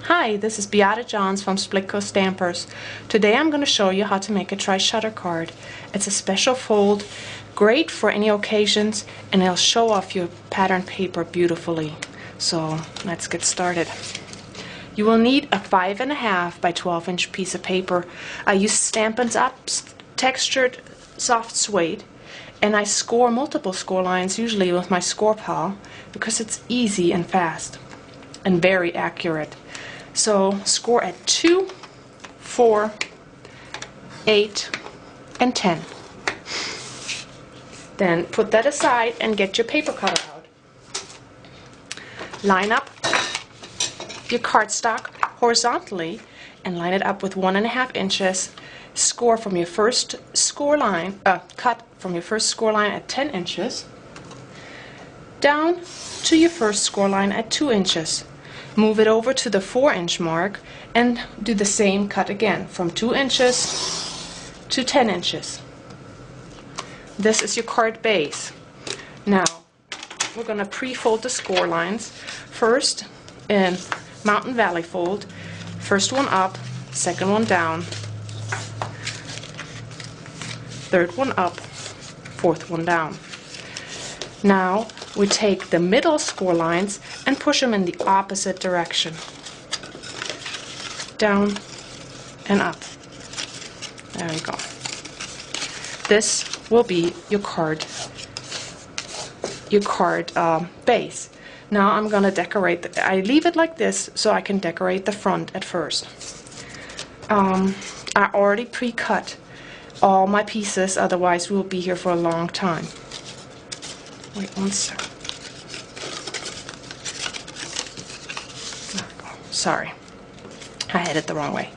Hi, this is Beata Johns from Splitco Stampers. Today I'm going to show you how to make a tri-shutter card. It's a special fold, great for any occasions, and it'll show off your pattern paper beautifully. So let's get started. You will need a 5.5 by 12 inch piece of paper. I use Stampin' Up! Textured soft suede, and I score multiple score lines, usually with my score pal, because it's easy and fast and very accurate. So score at 2, 4, 8, and 10. Then put that aside and get your paper cutter out. Line up your cardstock horizontally and line it up with 1.5 inches. Score from your first score line, cut from your first score line at 10 inches down to your first score line at 2 inches. Move it over to the 4-inch mark and do the same cut again from 2 inches to 10 inches. This is your card base. Now we're going to pre-fold the score lines. First in Mountain Valley fold, first one up, second one down, third one up, fourth one down. Now we take the middle score lines and push them in the opposite direction. Down and up. There we go. This will be your card base. Now I'm going to decorate. I leave it like this so I can decorate the front at first. I already pre-cut all my pieces, otherwise we'll be here for a long time. Wait one sec. There we go. Sorry, I had it the wrong way.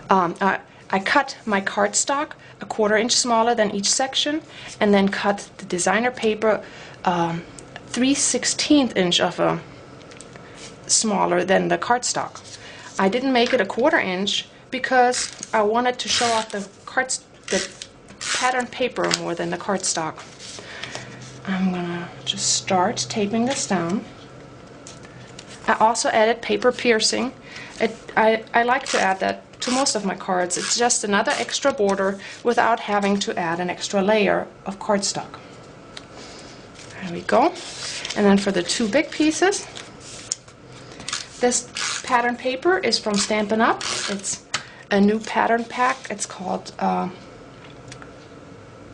I cut my cardstock 1/4 inch smaller than each section, and then cut the designer paper 3/16 inch of a smaller than the cardstock. I didn't make it 1/4 inch because I wanted to show off the pattern paper more than the cardstock. I'm gonna just start taping this down. I also added paper piercing. I like to add that to most of my cards. It's just another extra border without having to add an extra layer of cardstock. There we go. And then for the two big pieces, this pattern paper is from Stampin' Up! It's a new pattern pack. It's called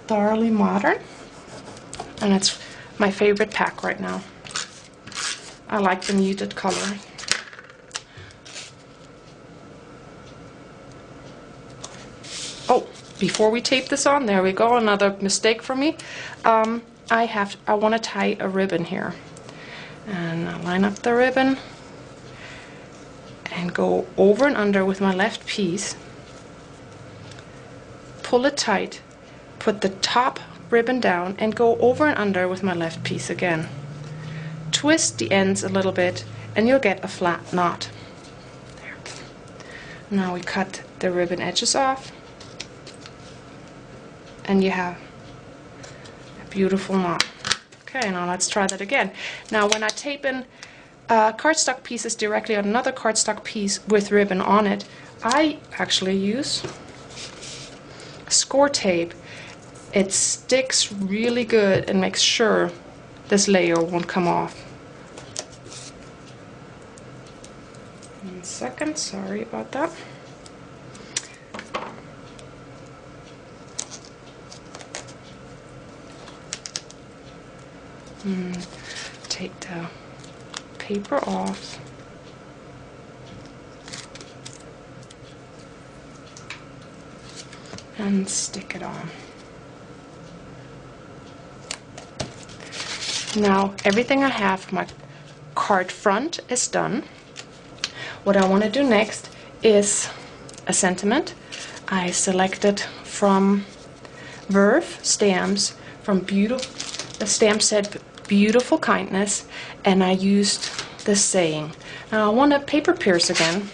Thoroughly Modern, and it's my favorite pack right now. I like the muted color. Oh, before we tape this on, there we go, another mistake for me. I want to tie a ribbon here, and I line up the ribbon and go over and under with my left piece, pull it tight, put the top ribbon down and go over and under with my left piece again. Twist the ends a little bit and you'll get a flat knot. There. Now we cut the ribbon edges off and you have a beautiful knot. Okay, now let's try that again. Now when I tape in cardstock pieces directly on another cardstock piece with ribbon on it, I actually use score tape. It sticks really good and makes sure this layer won't come off. 1 second, sorry about that. Take the paper off. And stick it on. Now everything I have, my card front is done. What I want to do next is a sentiment. I selected from Verve stamps from the stamp set Beautiful Kindness, and I used this saying. Now I want to paper pierce again,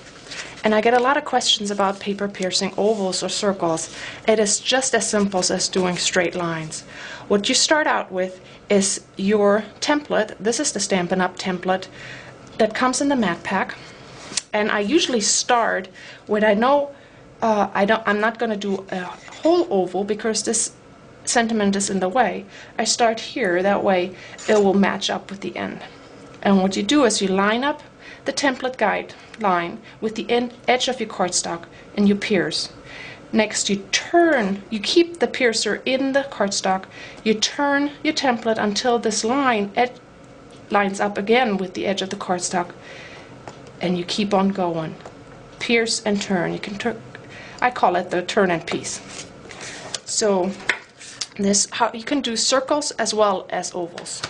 and I get a lot of questions about paper piercing ovals or circles. It is just as simple as doing straight lines. What you start out with is your template. This is the Stampin' Up! Template that comes in the mat pack. And I usually start when I know I'm not going to do a whole oval because this sentiment is in the way. I start here, that way it will match up with the end. And what you do is you line up the template guide line with the edge of your cardstock and you pierce. Next you turn, you keep the piercer in the cardstock, you turn your template until this line lines up again with the edge of the cardstock, and you keep on going. Pierce and turn. You can turn, I call it the turn and piece. So this, how you can do circles as well as ovals.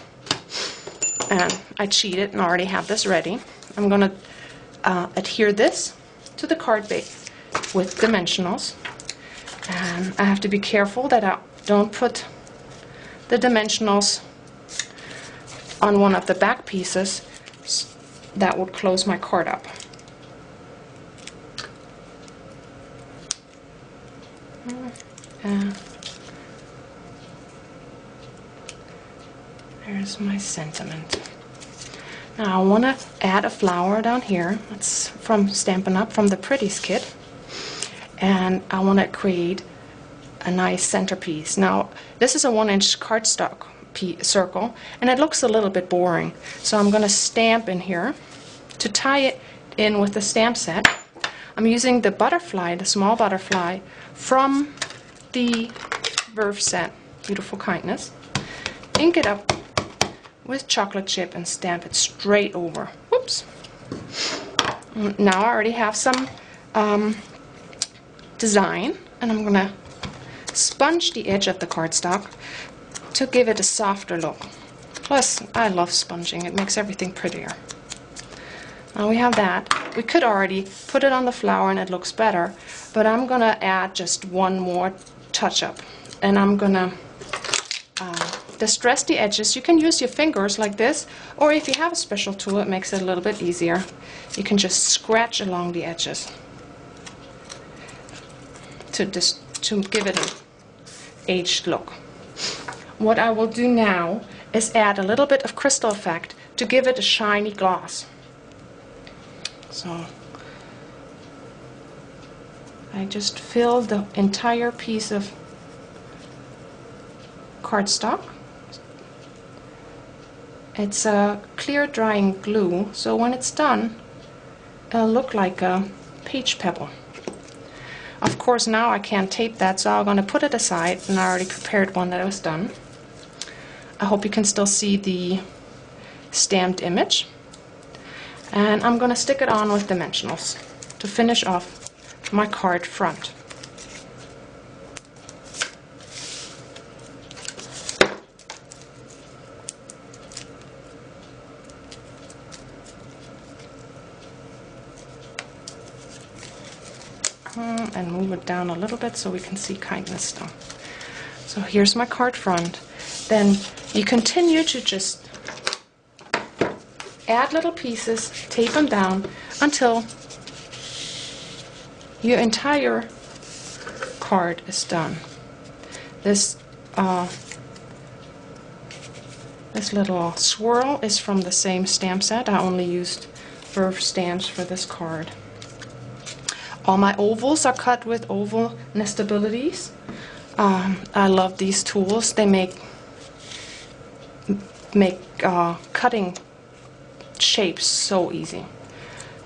And I cheated and already have this ready. I'm going to adhere this to the card base with dimensionals. And I have to be careful that I don't put the dimensionals on one of the back pieces. That would close my card up. There's my sentiment. Now I want to add a flower down here. It's from Stampin' Up! From the Pretties kit. And I want to create a nice centerpiece. Now this is a 1-inch cardstock circle, and it looks a little bit boring. So I'm going to stamp in here. To tie it in with the stamp set, I'm using the butterfly, the small butterfly from the Verve set, Beautiful Kindness. Ink it up with chocolate chip and stamp it straight over. Whoops. Now I already have some design, and I'm going to sponge the edge of the cardstock to give it a softer look. Plus, I love sponging. It makes everything prettier. Now we have that. We could already put it on the flower and it looks better, but I'm going to add just one more touch-up. And I'm going to distress the edges. You can use your fingers like this, or if you have a special tool, it makes it a little bit easier. You can just scratch along the edges to give it an aged look. What I will do now is add a little bit of crystal effect to give it a shiny gloss. So I just fill the entire piece of cardstock. It's a clear drying glue, so when it's done, it'll look like a peach pebble. Of course, now I can't tape that, so I'm going to put it aside, and I already prepared one that was done. I hope you can still see the stamped image. And I'm going to stick it on with dimensionals to finish off my card front. And move it down a little bit so we can see kindness still. So here's my card front. Then you continue to just add little pieces, tape them down until your entire card is done. This little swirl is from the same stamp set. I only used Verve stamps for this card. All my ovals are cut with oval nestabilities. I love these tools. They make cutting shapes so easy.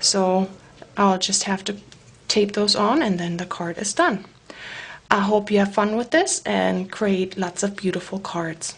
So I'll just have to tape those on, and then the card is done. I hope you have fun with this and create lots of beautiful cards.